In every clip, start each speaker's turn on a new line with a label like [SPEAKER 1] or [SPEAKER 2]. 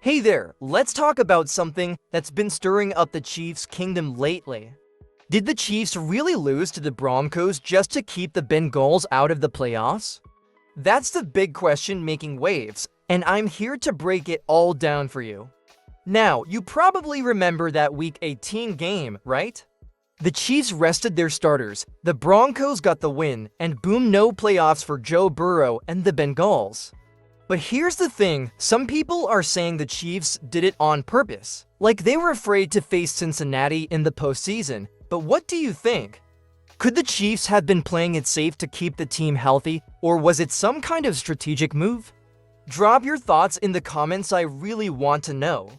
[SPEAKER 1] Hey there, let's talk about something that's been stirring up the Chiefs' kingdom lately. Did the Chiefs really lose to the Broncos just to keep the Bengals out of the playoffs? That's the big question making waves, and I'm here to break it all down for you. Now, you probably remember that Week 18 game, right? The Chiefs rested their starters, the Broncos got the win, and boom, no playoffs for Joe Burrow and the Bengals. But here's the thing, some people are saying the Chiefs did it on purpose, like they were afraid to face Cincinnati in the postseason. But what do you think? Could the Chiefs have been playing it safe to keep the team healthy, or was it some kind of strategic move? Drop your thoughts in the comments, I really want to know.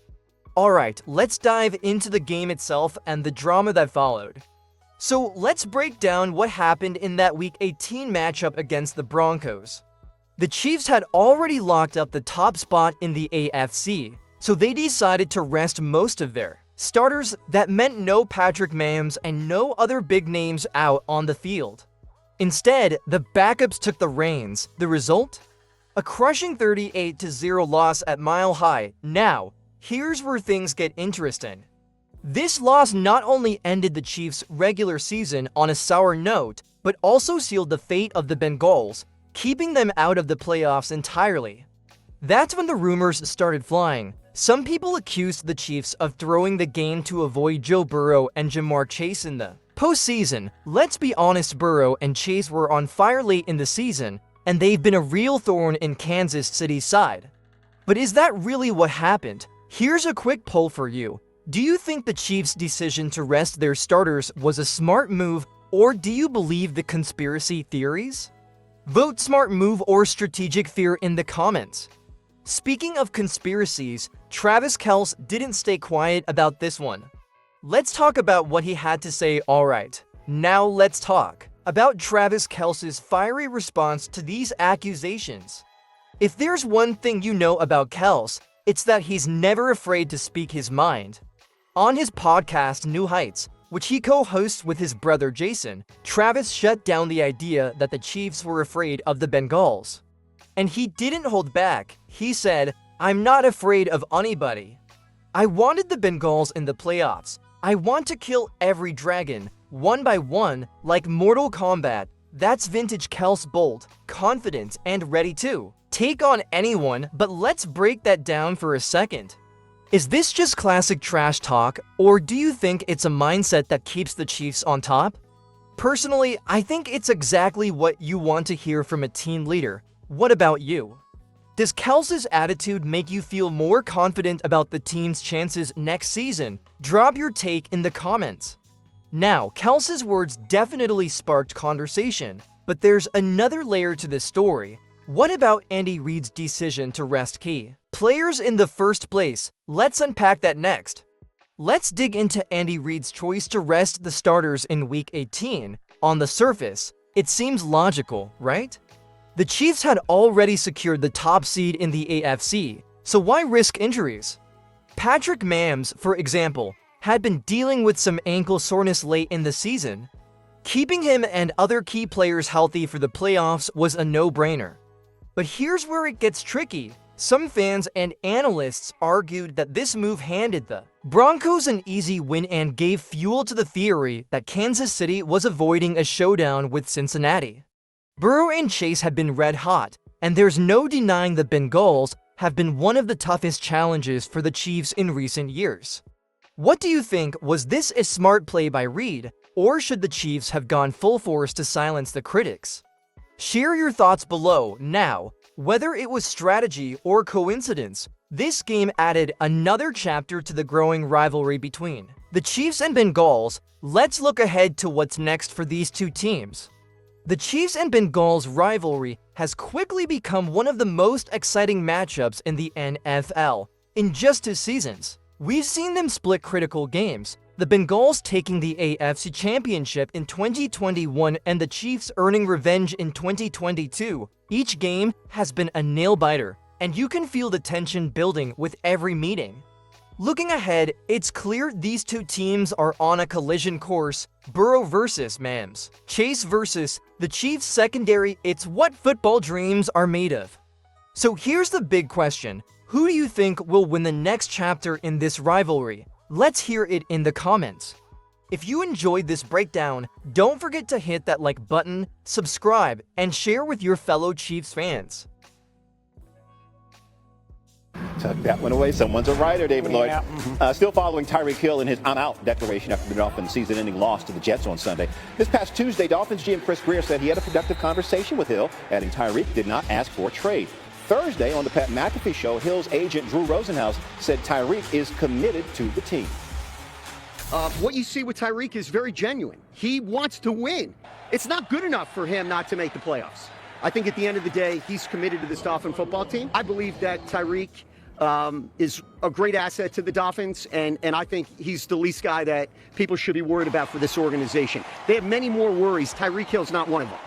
[SPEAKER 1] Alright, let's dive into the game itself and the drama that followed. So let's break down what happened in that Week 18 matchup against the Broncos. The Chiefs had already locked up the top spot in the AFC, so they decided to rest most of their starters. That meant no Patrick Mahomes and no other big names out on the field. Instead, the backups took the reins. The result? A crushing 38-0 loss at Mile High. Now, here's where things get interesting. This loss not only ended the Chiefs' regular season on a sour note, but also sealed the fate of the Bengals, keeping them out of the playoffs entirely. That's when the rumors started flying. Some people accused the Chiefs of throwing the game to avoid Joe Burrow and Jamar Chase in the postseason. Let's be honest, Burrow and Chase were on fire late in the season, and they've been a real thorn in Kansas City's side. But is that really what happened? Here's a quick poll for you. Do you think the Chiefs' decision to rest their starters was a smart move, or do you believe the conspiracy theories? Vote smart move or strategic fear in the comments. Speaking of conspiracies, Travis Kelce didn't stay quiet about this one. Let's talk about what he had to say. Alright, now let's talk about Travis Kelce's fiery response to these accusations. If there's one thing you know about Kelce, it's that he's never afraid to speak his mind. On his podcast New Heights, which he co-hosts with his brother Jason, Travis shut down the idea that the Chiefs were afraid of the Bengals. And he didn't hold back. He said, "I'm not afraid of anybody. I wanted the Bengals in the playoffs. I want to kill every dragon, one by one, like Mortal Kombat." That's vintage Kelce, bold, confident, and ready to take on anyone. But let's break that down for a second. Is this just classic trash talk, or do you think it's a mindset that keeps the Chiefs on top? Personally, I think it's exactly what you want to hear from a team leader. What about you? Does Kelce's attitude make you feel more confident about the team's chances next season? Drop your take in the comments. Now, Kelce's words definitely sparked conversation, but there's another layer to this story. What about Andy Reid's decision to rest key players in the first place? Let's unpack that next. Let's dig into Andy Reid's choice to rest the starters in Week 18. On the surface, it seems logical, right? The Chiefs had already secured the top seed in the AFC, so why risk injuries? Patrick Mahomes, for example, had been dealing with some ankle soreness late in the season. Keeping him and other key players healthy for the playoffs was a no-brainer. But here's where it gets tricky. Some fans and analysts argued that this move handed the Broncos an easy win and gave fuel to the theory that Kansas City was avoiding a showdown with Cincinnati. Burrow and Chase had been red hot, and there's no denying the Bengals have been one of the toughest challenges for the Chiefs in recent years. What do you think? Was this a smart play by Reid, or should the Chiefs have gone full force to silence the critics? Share your thoughts below. Now, whether it was strategy or coincidence, this game added another chapter to the growing rivalry between the Chiefs and Bengals. Let's look ahead to what's next for these two teams. The Chiefs and Bengals rivalry has quickly become one of the most exciting matchups in the NFL. In just 2 seasons, we've seen them split critical games, the Bengals taking the AFC Championship in 2021 and the Chiefs earning revenge in 2022. Each game has been a nail-biter, and you can feel the tension building with every meeting. Looking ahead, it's clear these two teams are on a collision course. Burrow versus Mahomes, Chase versus the Chiefs secondary. It's what football dreams are made of. So here's the big question. Who do you think will win the next chapter in this rivalry? Let's hear it in the comments. If you enjoyed this breakdown, don't forget to hit that like button, subscribe, and share with your fellow Chiefs fans.
[SPEAKER 2] Tuck that one away. Someone's a writer, David Lloyd. Still following Tyreek Hill in his "I'm out" declaration after the Dolphins' season-ending loss to the Jets on Sunday. This past Tuesday, Dolphins GM Chris Grier said he had a productive conversation with Hill, adding Tyreek did not ask for a trade. Thursday, on the Pat McAfee show, Hill's agent Drew Rosenhaus said Tyreek is committed to the team.
[SPEAKER 3] What you see with Tyreek is very genuine. He wants to win. It's not good enough for him not to make the playoffs. I think at the end of the day, he's committed to this Dolphin football team. I believe that Tyreek is a great asset to the Dolphins, and I think he's the least guy that people should be worried about for this organization. They have many more worries. Tyreek Hill's not one of them.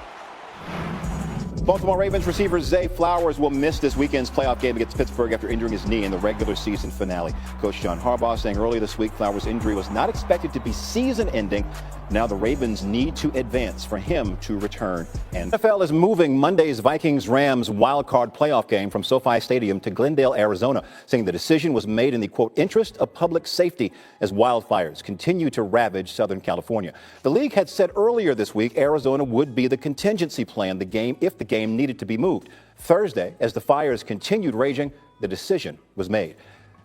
[SPEAKER 2] Baltimore Ravens receiver Zay Flowers will miss this weekend's playoff game against Pittsburgh after injuring his knee in the regular season finale. Coach John Harbaugh saying earlier this week Flowers' injury was not expected to be season-ending. Now the Ravens need to advance for him to return. And NFL is moving Monday's Vikings-Rams wildcard playoff game from SoFi Stadium to Glendale, Arizona, saying the decision was made in the, quote, interest of public safety as wildfires continue to ravage Southern California. The league had said earlier this week Arizona would be the contingency plan if the game needed to be moved. Thursday, as the fires continued raging, the decision was made.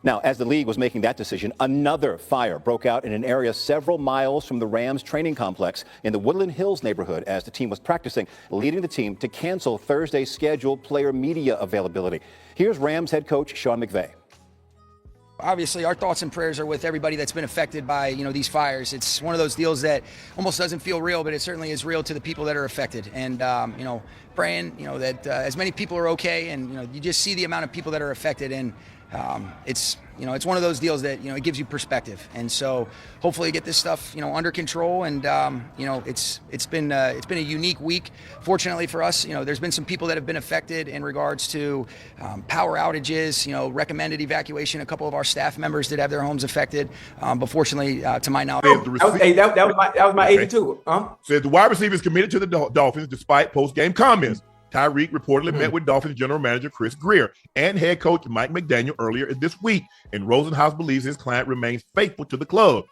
[SPEAKER 2] Now, as the league was making that decision, another fire broke out in an area several miles from the Rams training complex in the Woodland Hills neighborhood as the team was practicing, leading the team to cancel Thursday's scheduled player media availability. Here's Rams head coach Sean McVay.
[SPEAKER 4] Obviously, our thoughts and prayers are with everybody that's been affected by, these fires. It's one of those deals that almost doesn't feel real, but it certainly is real to the people that are affected. And, praying, that as many people are okay, and, you just see the amount of people that are affected. And it's one of those deals that, it gives you perspective. And so hopefully get this stuff, under control. And, it's been a unique week. Fortunately for us, there's been some people that have been affected in regards to power outages, recommended evacuation. A couple of our staff members did have their homes affected. But fortunately, to my knowledge.
[SPEAKER 5] That was my 82.
[SPEAKER 6] Says the wide receiver is committed to the Dolphins despite post-game comments. Tyreek reportedly met with Dolphins general manager Chris Grier and head coach Mike McDaniel earlier this week, and Rosenhaus believes his client remains faithful to the club.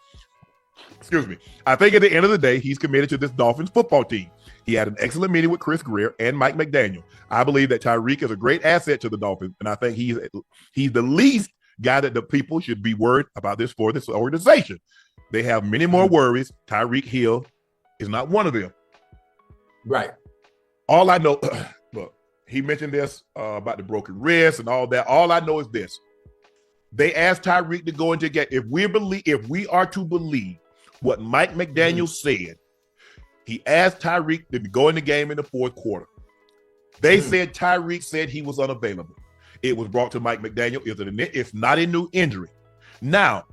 [SPEAKER 6] Excuse me. I think at the end of the day, he's committed to this Dolphins football team. He had an excellent meeting with Chris Grier and Mike McDaniel. I believe that Tyreek is a great asset to the Dolphins, and I think he's the least guy that the people should be worried about this for this organization. They have many more worries. Tyreek Hill is not one of them.
[SPEAKER 5] Right.
[SPEAKER 6] All I know, look, he mentioned this about the broken wrist and all that. All I know is this. They asked Tyreek to go into game. If we are to believe what Mike McDaniel said, he asked Tyreek to go in the game in the fourth quarter. They said Tyreek said he was unavailable. It was brought to Mike McDaniel. It's not a new injury. Now,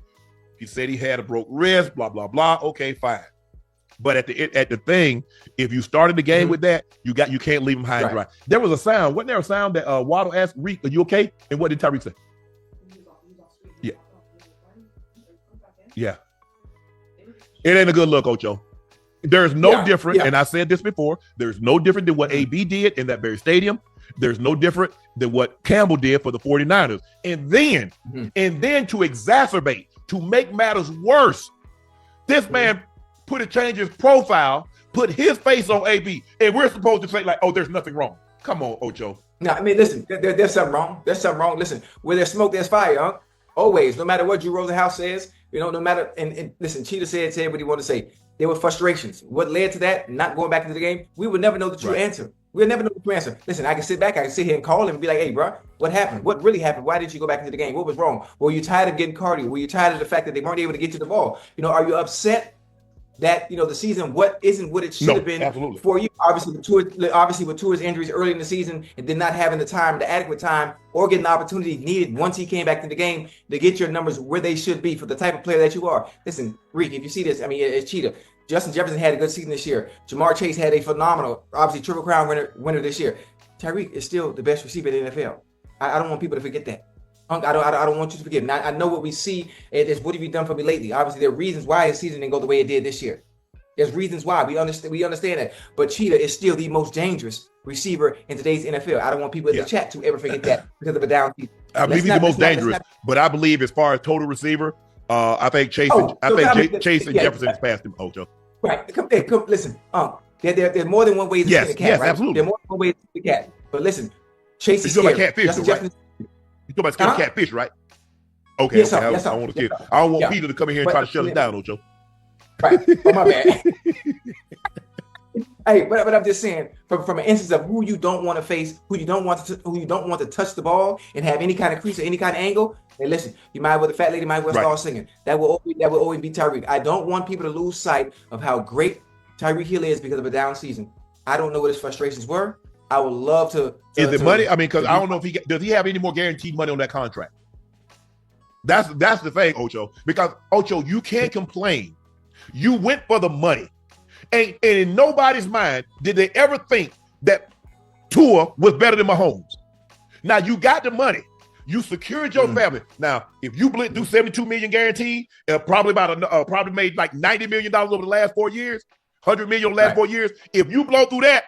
[SPEAKER 6] he said he had a broke wrist, blah, blah, blah. Okay, fine. But at the thing, if you started the game with that, you can't leave him high and dry. There was a sound. Wasn't there a sound that Waddle asked Reed, "Are you okay?" And what did Tyreek say? Yeah. It ain't a good look, Ocho. There's no different, and I said this before, there's no different than what AB did in that very stadium. There's no different than what Campbell did for the 49ers. And then to exacerbate, to make matters worse, this man change his profile, put his face on AB, and we're supposed to say like, "Oh, there's nothing wrong." Come on, Ocho.
[SPEAKER 5] No, I mean, listen, there's something wrong. There's something wrong. Listen, where there's smoke, there's fire, huh? Always, no matter what Drew Rosenhaus says, no matter, and listen, Cheetah said what he wanted to say. There were frustrations. What led to that, not going back into the game, we would never know the true answer. We'll never know the true answer. Listen, I can sit here and call him and be like, "Hey, bro, what happened? What really happened? Why did you go back into the game? What was wrong? Were you tired of getting cardio? Were you tired of the fact that they weren't able to get to the ball? Are you upset that the season isn't what it should have been for you? Obviously with Tua's injuries early in the season and then not having the adequate time or getting the opportunity needed once he came back to the game to get your numbers where they should be for the type of player that you are. Listen, Reek, if you see this, I mean, it's Cheetah. Justin Jefferson had a good season this year. Jamar Chase had a phenomenal, obviously Triple Crown winner this year. Tyreek is still the best receiver in the NFL. I don't want people to forget that. I don't want you to forget. Now, I know what we see is what have you done for me lately? Obviously, there are reasons why his season didn't go the way it did this year. There's reasons why. We understand that. But Cheetah is still the most dangerous receiver in today's NFL. I don't want people in the chat to ever forget that because of a down season.
[SPEAKER 6] I believe he's the most dangerous, but I believe as far as total receiver, I think Chase and Jefferson has passed him, Ocho.
[SPEAKER 5] Right. Listen, there's more than one way to skin a cat,
[SPEAKER 6] yes,
[SPEAKER 5] right?
[SPEAKER 6] absolutely.
[SPEAKER 5] There's more than one way to skin a cat. But listen, Chase is
[SPEAKER 6] talking
[SPEAKER 5] scary.
[SPEAKER 6] about catfish, though, right? You talking about skin catfish, right? Okay,
[SPEAKER 5] Yes,
[SPEAKER 6] okay.
[SPEAKER 5] yes,
[SPEAKER 6] I don't want Peter to come in here and try to shut us down, Ocho.
[SPEAKER 5] Right. Oh, my bad. Hey, but I'm just saying, from an instance of who you don't want to face, who you don't want to touch the ball and have any kind of crease or any kind of angle. Hey, listen, you might the fat lady might start singing. That will always be Tyreek. I don't want people to lose sight of how great Tyreek Hill is because of a down season. I don't know what his frustrations were. I would love to.
[SPEAKER 6] Is it money? I mean, because I don't know if does he have any more guaranteed money on that contract? That's the thing, Ocho. Because Ocho, you can't complain. You went for the money. And in nobody's mind did they ever think that Tua was better than Mahomes. Now you got the money. You secured your family. Now, if you blitz through 72 million guaranteed, probably made like $90 million over the last 4 years, 100 million over the last 4 years. If you blow through that,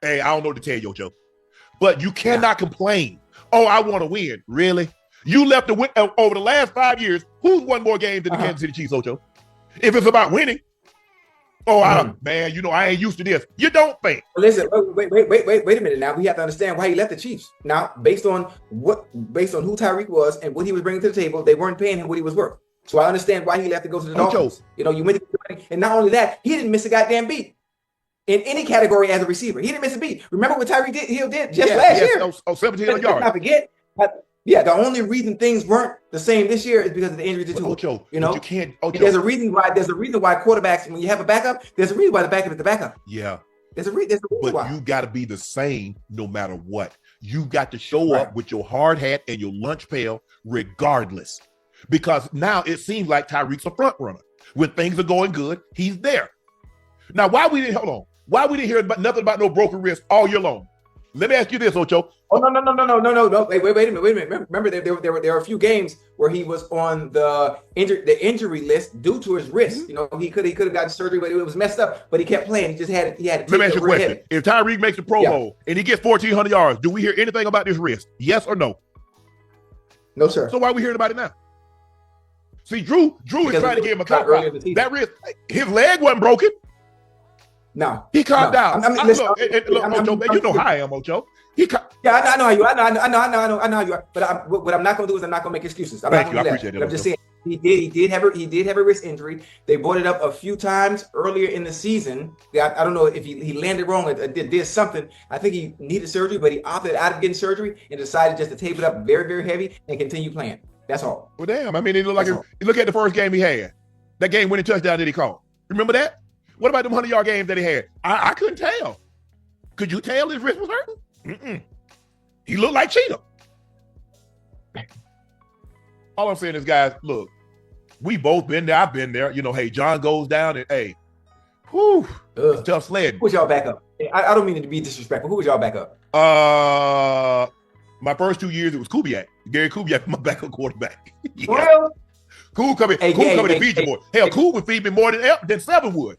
[SPEAKER 6] hey, I don't know what to tell you, Joe. But you cannot complain. Oh, I want to win. Really? You left the win over the last 5 years. Who's won more games than the Kansas City Chiefs, Ocho? If it's about winning. Oh, man, I ain't used to this. You don't think.
[SPEAKER 5] Listen, wait a minute. Now we have to understand why he left the Chiefs. Now, based on who Tyreek was and what he was bringing to the table, they weren't paying him what he was worth. So I understand why he left to go to the Dolphins. You went to the money, and not only that, he didn't miss a goddamn beat in any category as a receiver. He didn't miss a beat. Remember what Tyreek Hill did just last year?
[SPEAKER 6] 1,700 yards.
[SPEAKER 5] I forget. The only reason things weren't the same this year is because of the injury to Tua.
[SPEAKER 6] Ocho, you can't. Ocho.
[SPEAKER 5] There's a reason why quarterbacks, when you have a backup, there's a reason why the backup is the backup.
[SPEAKER 6] Yeah.
[SPEAKER 5] There's a reason
[SPEAKER 6] but
[SPEAKER 5] why.
[SPEAKER 6] You got to be the same no matter what. You got to show up with your hard hat and your lunch pail regardless. Because now it seems like Tyreek's a front runner. When things are going good, he's there. Now, why we didn't hear nothing about no broken wrist all year long? Let me ask you this, Ocho.
[SPEAKER 5] Oh, no. Wait a minute. Remember, there were a few games where he was on the injury list due to his wrist. He could have gotten surgery, but it was messed up. But he kept playing. He had to.
[SPEAKER 6] Let me ask you a question. If Tyreek makes the Pro Bowl and he gets 1,400 yards, do we hear anything about this wrist? Yes or no?
[SPEAKER 5] No, sir.
[SPEAKER 6] So why are we hearing about it now? See, Drew is trying to give him a cop out. That wrist, his leg wasn't broken.
[SPEAKER 5] No,
[SPEAKER 6] he calmed down.
[SPEAKER 5] Look,
[SPEAKER 6] Ocho, man, you know how I am, Ocho.
[SPEAKER 5] I know how you are. I know how you are. But what I'm not going to do is I'm not going to make excuses.
[SPEAKER 6] Thank you. I appreciate that.
[SPEAKER 5] I'm just saying he did have a wrist injury. They brought it up a few times earlier in the season. I don't know if he landed wrong or did something. I think he needed surgery, but he opted out of getting surgery and decided just to tape it up very, very heavy and continue playing. That's all.
[SPEAKER 6] Well, damn. I mean, it looked like look at the first game he had. That game winning touchdown that he called. Remember that? What about them 100-yard games that he had? I couldn't tell. Could you tell his wrist was hurting? Mm-mm. He looked like Cheetah. All I'm saying is, guys, look, we both been there. I've been there. Hey, John goes down and, hey, it's tough sledding.
[SPEAKER 5] Who's y'all back up? I don't mean to be disrespectful. Who was y'all back up?
[SPEAKER 6] My first 2 years, it was Kubiak. Gary Kubiak, my backup quarterback.
[SPEAKER 5] Yeah. Well,
[SPEAKER 6] Cool coming to feed you more. Hell, Cool would feed me more than Seven would.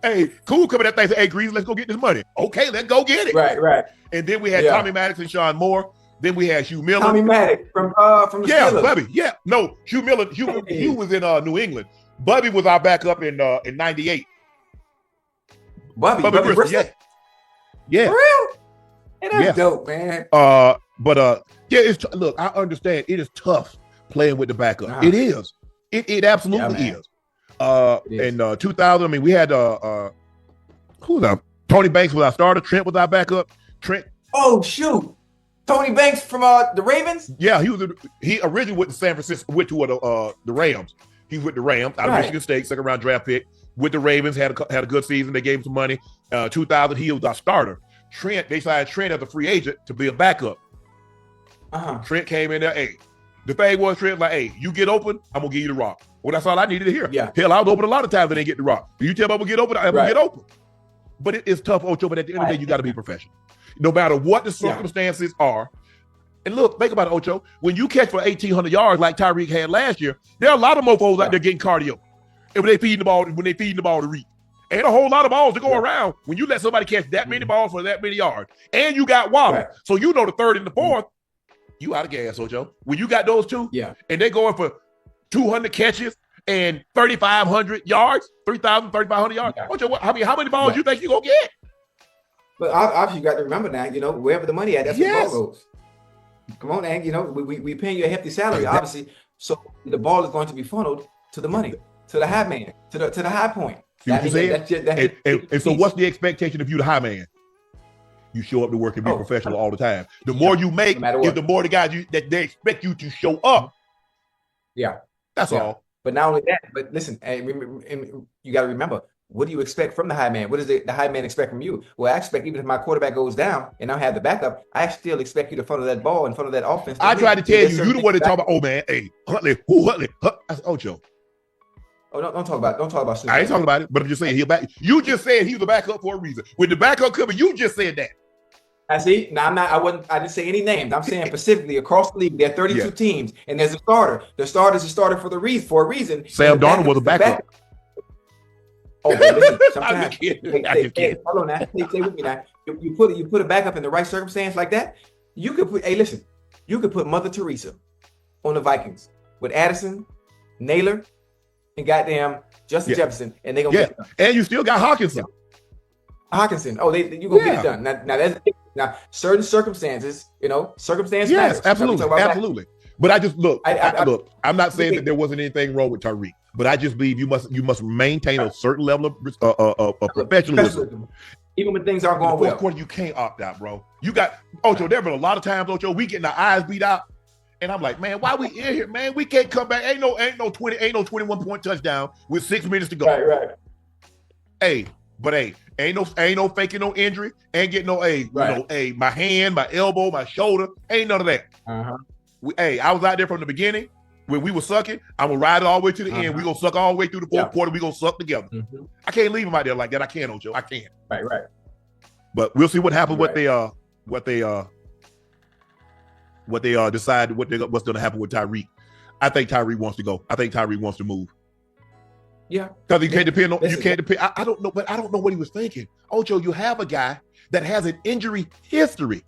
[SPEAKER 6] Hey, Cool coming that thing and say, hey, Grease, let's go get this money. Okay, let's go get it.
[SPEAKER 5] Right.
[SPEAKER 6] And then we had Tommy Maddox and Sean Moore. Then we had Hugh Miller.
[SPEAKER 5] Tommy Maddox from the Steelers.
[SPEAKER 6] Bubby. Yeah. No, Hugh Miller. Hugh was in New England. Bubby was our backup in '98.
[SPEAKER 5] Bubby
[SPEAKER 6] Bristol. Yeah.
[SPEAKER 5] For real? Hey, that's dope, man.
[SPEAKER 6] Look, I understand. It is tough playing with the backup. It is. It absolutely is. In 2000, I mean, we had who was our Tony Banks was our starter. Trent was our backup. Trent.
[SPEAKER 5] Oh shoot, Tony Banks from the Ravens.
[SPEAKER 6] Yeah, he originally went to San Francisco. Went to the Rams. He was with the Rams out of Michigan State, second round draft pick. With the Ravens, had a good season. They gave him some money. 2000, he was our starter. Trent, they signed Trent as a free agent to be a backup. Trent came in there. Hey, the thing was, Trent like, hey, you get open, I'm gonna give you the rock. Well, that's all I needed to hear.
[SPEAKER 5] Yeah.
[SPEAKER 6] Hell, I was open a lot of times and they get the rock. You tell me I'm gonna get open, I'm gonna get open. But it is tough, Ocho. But at the end of the day, you got to be professional, no matter what the circumstances are. And look, think about it, Ocho. When you catch for 1,800 yards like Tyreek had last year, there are a lot of mofos out there getting cardio. And when they feeding the ball to Reed, Ain't a whole lot of balls to go around when you let somebody catch that many balls for that many yards. And you got Waddle.
[SPEAKER 5] Right.
[SPEAKER 6] So you know the third and the fourth, you out of gas, Ocho. When you got those two, and they going for 200 catches and 3,500 yards, 3,500 yards. Ocho, how many balls you think you gonna get?
[SPEAKER 5] But obviously, you got to remember now, wherever the money at, that's where the ball goes. Come on, Ang, we paying you a hefty salary, obviously. So the ball is going to be funneled to the money, to the high man, to the high point.
[SPEAKER 6] See what you said? And so what's the expectation if you the high man? You show up to work and be professional all the time. The more you make, the more the guys that they expect you to show up.
[SPEAKER 5] Yeah.
[SPEAKER 6] That's all.
[SPEAKER 5] But not only that, but listen, and you got to remember, what do you expect from the high man? What does the high man expect from you? Well, I expect even if my quarterback goes down and I have the backup, I still expect you to funnel that ball in front of that offense.
[SPEAKER 6] I tried to tell you the one that talk about, oh man, hey, Huntley, that's Ocho.
[SPEAKER 5] Oh, don't talk about Snoop.
[SPEAKER 6] I ain't talking about it, but I'm just saying you just said he was a backup for a reason. With the backup coming, you just said that.
[SPEAKER 5] I see. Now I didn't say any names. I'm saying specifically across the league, there are 32 teams, and there's a starter. The starters are started for a reason.
[SPEAKER 6] Sam Darnold was a backup.
[SPEAKER 5] Oh, listen, sometimes hold on now. Stay with me now. You put a backup in the right circumstance like that, you could put Mother Teresa on the Vikings with Addison, Naylor, and goddamn Justin Jefferson, and they gonna get it done.
[SPEAKER 6] And you still got Hawkinson.
[SPEAKER 5] Oh, you gonna get it done. Now certain circumstances, circumstance matters.
[SPEAKER 6] Yes, absolutely. But I just look. I'm not saying that there wasn't anything wrong with Tyreek, but I just believe you must maintain a certain level of professionalism,
[SPEAKER 5] even when things aren't going well.
[SPEAKER 6] Of course, you can't opt out, bro. You got Ocho. There have been a lot of times, Ocho, we getting our eyes beat out, and I'm like, man, why we in here, man? We can't come back. Ain't no 21-point touchdown with 6 minutes to go.
[SPEAKER 5] Right.
[SPEAKER 6] Hey, ain't no faking no injury. Ain't getting my hand, my elbow, my shoulder. Ain't none of that. I was out there from the beginning when we were sucking. I'm gonna ride it all the way to the end. We gonna suck all the way through the fourth quarter. We gonna suck together. I can't leave him out there like that. I can't, Ocho. I can't.
[SPEAKER 5] Right.
[SPEAKER 6] But we'll see what happens. What they decide. What's gonna happen with Tyreek? I think Tyreek wants to go. I think Tyreek wants to move.
[SPEAKER 5] Yeah,
[SPEAKER 6] because you can't depend on. You can't depend. I don't know, but I don't know what he was thinking. Ocho, you have a guy that has an injury history.